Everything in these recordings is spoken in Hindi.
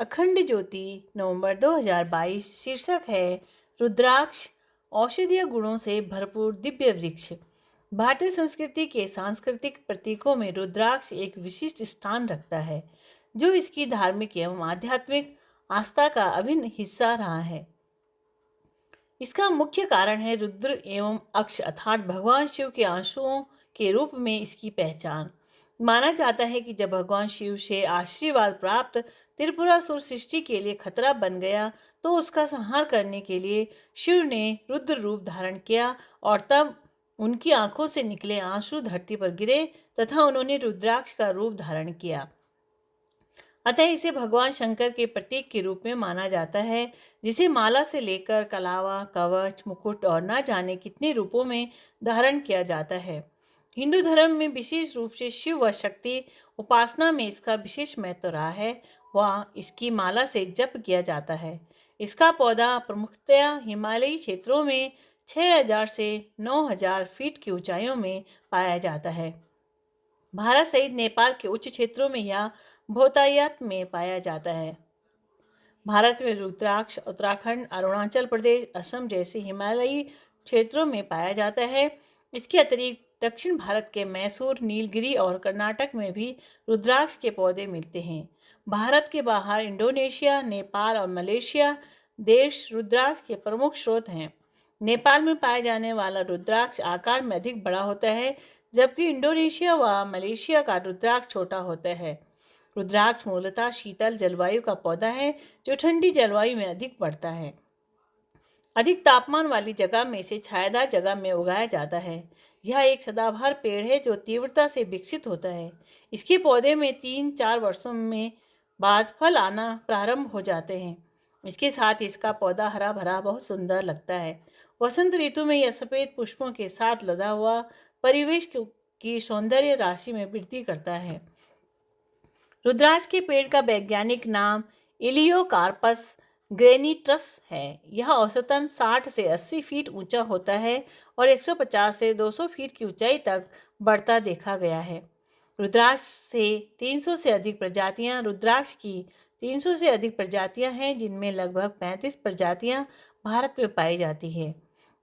अखंड ज्योति नवंबर 2022। शीर्षक है रुद्राक्ष, औषधीय गुणों से भरपूर दिव्य वृक्ष। भारतीय संस्कृति के सांस्कृतिक प्रतीकों में रुद्राक्ष एक विशिष्ट स्थान रखता है, जो इसकी धार्मिक एवं आध्यात्मिक आस्था का अभिन्न हिस्सा रहा है। इसका मुख्य कारण है रुद्र एवं अक्ष अर्थात भगवान शिव के अंशों के रूप में इसकी पहचान। माना जाता है कि जब भगवान शिव से आशीर्वाद प्राप्त त्रिपुरासुर सृष्टि के लिए खतरा बन गया, तो उसका संहार करने के लिए शिव ने रुद्र रूप धारण किया और तब उनकी आंखों से निकले आंसू धरती पर गिरे तथा उन्होंने रुद्राक्ष का रूप धारण किया। अतः इसे भगवान शंकर के प्रतीक के रूप में माना जाता है, जिसे माला से लेकर कलावा, कवच, मुकुट और न जाने कितने रूपों में धारण किया जाता है। हिंदू धर्म में विशेष रूप से शिव व शक्ति उपासना में इसका विशेष महत्व रहा है व इसकी माला से जप किया जाता है। इसका पौधा प्रमुखतया हिमालयी क्षेत्रों में 6000 से 9000 फीट की ऊंचाइयों में पाया जाता है। भारत सहित नेपाल के उच्च क्षेत्रों में यह बहुतायत में पाया जाता है। भारत में रुद्राक्ष उत्तराखंड, अरुणाचल प्रदेश, असम जैसे हिमालयी क्षेत्रों में पाया जाता है। इसके अतिरिक्त दक्षिण भारत के मैसूर, नीलगिरी और कर्नाटक में भी रुद्राक्ष के पौधे मिलते हैं। भारत के बाहर इंडोनेशिया, नेपाल और मलेशिया देश रुद्राक्ष के प्रमुख स्रोत हैं। नेपाल में पाया जाने वाला रुद्राक्ष आकार में अधिक बड़ा होता है, जबकि इंडोनेशिया व मलेशिया का रुद्राक्ष छोटा होता है। रुद्राक्ष मूलतः शीतल जलवायु का पौधा है, जो ठंडी जलवायु में अधिक बढ़ता है। अधिक तापमान वाली जगह में से छायादार जगह में उगाया जाता है। यह एक सदाबहार पेड़ है जो तीव्रता से विकसित होता है। इसके पौधे में 3-4 वर्षों में बाद फल आना प्रारंभ हो जाते हैं। इसके साथ इसका पौधा हरा भरा बहुत सुंदर लगता है। वसंत ऋतु में यह सफेद पुष्पों के साथ लदा हुआ परिवेश की सौंदर्य राशि में वृद्धि करता है। रुद्राक्ष के पेड़ का वैज्ञानिक नाम इलियोकार्पस ग्रेनिटस है। यह औसतन 60 से 80 फीट ऊंचा होता है और 150 से 200 फीट की ऊंचाई तक बढ़ता देखा गया है। रुद्राक्ष से 300 से अधिक प्रजातियां रुद्राक्ष की 300 से अधिक प्रजातियां हैं, जिनमें लगभग 35 प्रजातियां भारत में पाई जाती है।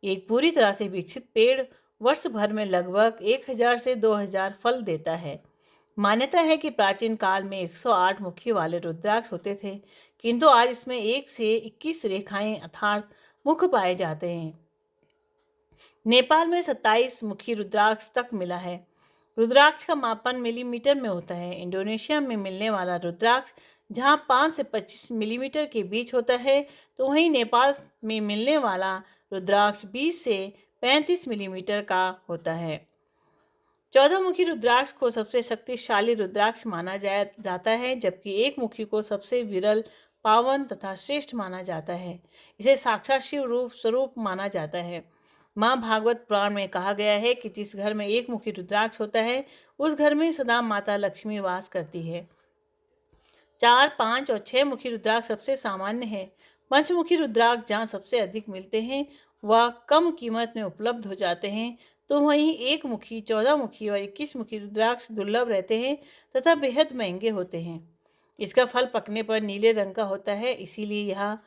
एक पूरी तरह से विकसित पेड़ वर्ष भर में लगभग 1000 से 2000 फल देता है। मान्यता है कि प्राचीन काल में 108 मुखी वाले रुद्राक्ष होते थे, किंतु आज इसमें 1 से 21 रेखाएं अर्थात मुख पाए जाते हैं। नेपाल में 27 मुखी रुद्राक्ष तक मिला है। रुद्राक्ष का मापन मिलीमीटर में होता है। इंडोनेशिया में मिलने वाला रुद्राक्ष जहां 5 से 25 मिलीमीटर के बीच होता है, तो वहीं नेपाल में मिलने वाला रुद्राक्ष 20 से 35 मिलीमीटर का होता है। 14 मुखी रुद्राक्ष को सबसे शक्तिशाली रुद्राक्ष माना जाता है, जबकि एक मुखी को सबसे विरल, पावन तथा श्रेष्ठ माना जाता है। इसे साक्षात शिव रूप स्वरूप माना जाता है। माँ भागवत पुराण में कहा गया है कि जिस घर में एक मुखी रुद्राक्ष होता है, उस घर में सदा माता लक्ष्मी वास करती है। 4, 5 और 6 मुखी रुद्राक्ष सबसे सामान्य है। पंचमुखी रुद्राक्ष जहाँ सबसे अधिक मिलते हैं वह कम कीमत में उपलब्ध हो जाते हैं, तो वहीं 1 मुखी, 14 मुखी और 21 मुखी रुद्राक्ष दुर्लभ रहते हैं तथा बेहद महंगे होते हैं। इसका फल पकने पर नीले रंग का होता है, इसीलिए यह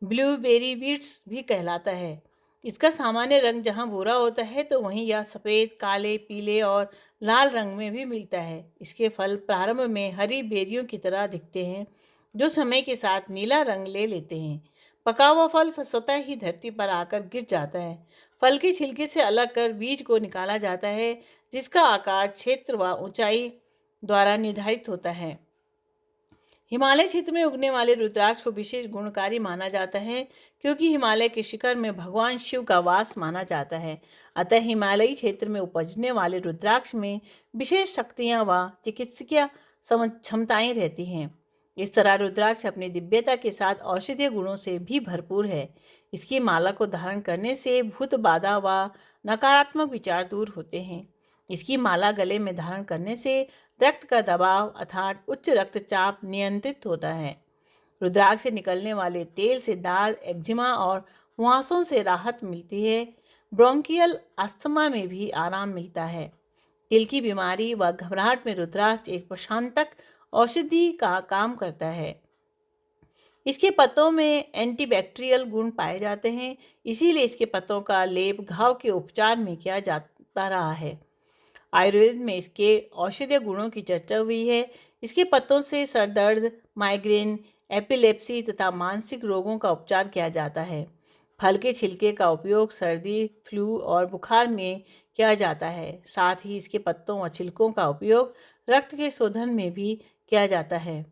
ब्लूबेरी बीट्स भी कहलाता है। इसका सामान्य रंग जहाँ भूरा होता है, तो वहीं यह सफ़ेद, काले, पीले और लाल रंग में भी मिलता है। इसके फल प्रारंभ में हरी बेरियों की तरह दिखते हैं, जो समय के साथ नीला रंग ले लेते हैं। पका हुआ फल स्वतः ही धरती पर आकर गिर जाता है। फल के छिलके से अलग कर बीज को निकाला जाता है, जिसका आकार, क्षेत्र व ऊंचाई द्वारा निर्धारित होता है। हिमालय क्षेत्र में उगने वाले रुद्राक्ष को विशेष गुणकारी माना जाता है, क्योंकि हिमालय के शिखर में भगवान शिव का वास माना जाता है। अतः हिमालयी क्षेत्र में उपजने वाले रुद्राक्ष में विशेष शक्तियाँ व चिकित्सकीय क्षमताएं रहती हैं। इस तरह रुद्राक्ष अपनी दिव्यता के साथ औषधीय गुणों से भी भरपूर है। इसकी माला को धारण करने से भूत बाधा व नकारात्मक विचार दूर होते हैं। इसकी माला गले में धारण करने से रक्त का दबाव अर्थात उच्च रक्तचाप नियंत्रित होता है। रुद्राक्ष से निकलने वाले तेल से दाद, एक्जिमा और मुहासों से राहत मिलती है। ब्रोंकियल अस्थमा में भी आराम मिलता है। दिल की बीमारी व घबराहट में रुद्राक्ष एक प्रशांतक औषधि का काम करता है। इसके पत्तों में एंटीबैक्टीरियल गुण पाए जाते हैं, इसीलिए इसके पत्तों का लेप घाव के उपचार में किया जाता रहा है। आयुर्वेद में इसके औषधीय गुणों की चर्चा हुई है। इसके पत्तों से सर दर्द, माइग्रेन, एपिलेप्सी तथा मानसिक रोगों का उपचार किया जाता है। फल के छिलके का उपयोग सर्दी, फ्लू और बुखार में किया जाता है। साथ ही इसके पत्तों और छिलकों का उपयोग रक्त के शोधन में भी किया जाता है।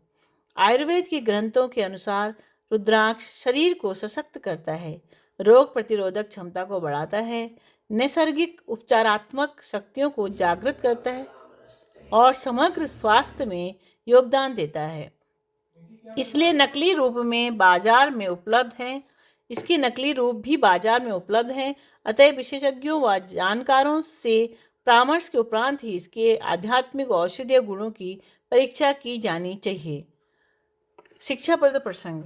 आयुर्वेद के ग्रंथों के अनुसार रुद्राक्ष शरीर को सशक्त करता है, रोग प्रतिरोधक क्षमता को बढ़ाता है, नैसर्गिक उपचारात्मक शक्तियों को जागृत करता है और समग्र स्वास्थ्य में योगदान देता है। इसलिए नकली रूप में बाजार में उपलब्ध हैं इसके नकली रूप भी बाजार में उपलब्ध हैं। अतः विशेषज्ञों व जानकारों से परामर्श के उपरांत ही इसके आध्यात्मिक औषधीय गुणों की परीक्षा की जानी चाहिए। शिक्षाप्रद प्रसंग।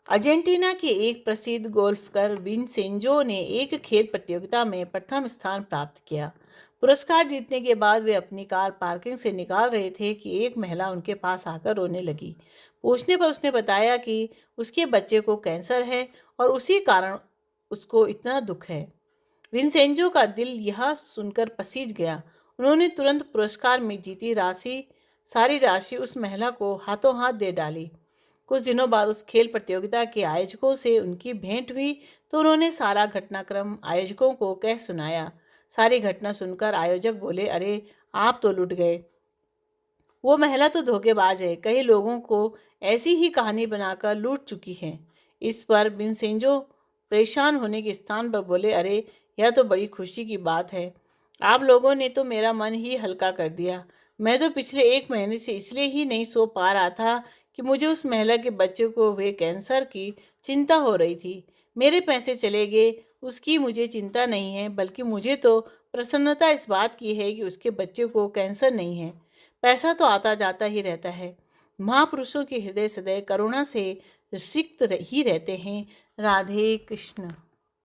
अर्जेंटीना के एक प्रसिद्ध गोल्फकर विंसेंजो ने एक खेल प्रतियोगिता में प्रथम स्थान प्राप्त किया। पुरस्कार जीतने के बाद वे अपनी कार पार्किंग से निकाल रहे थे कि एक महिला उनके पास आकर रोने लगी। पूछने पर उसने बताया कि उसके बच्चे को कैंसर है और उसी कारण उसको इतना दुख है। विंसेंजो का दिल यह सुनकर पसीज गया। उन्होंने तुरंत पुरस्कार में जीती सारी राशि उस महिला को हाथों हाथ दे डाली। कुछ दिनों बाद उस खेल प्रतियोगिता के आयोजकों से उनकी भेंट हुई तो उन्होंने सारा घटनाक्रम आयोजकों को कह सुनाया। सारी घटना सुनकर आयोजक बोले, अरे आप तो लुट गए, वो महिला तो धोखेबाज है, कई लोगों को ऐसी ही कहानी बनाकर लूट चुकी है। इस पर विंसेंजो परेशान होने के स्थान पर बोले, अरे यह तो बड़ी खुशी की बात है, आप लोगों ने तो मेरा मन ही हल्का कर दिया। मैं तो पिछले 1 महीने से इसलिए ही नहीं सो पा रहा था कि मुझे उस महिला के बच्चे को हुए कैंसर की चिंता हो रही थी। मेरे पैसे चले गए, उसकी मुझे चिंता नहीं है, बल्कि मुझे तो प्रसन्नता इस बात की है कि उसके बच्चे को कैंसर नहीं है। पैसा तो आता जाता ही रहता है। महापुरुषों के हृदय सदैव करुणा से सिक्त ही रहते हैं। राधे कृष्ण।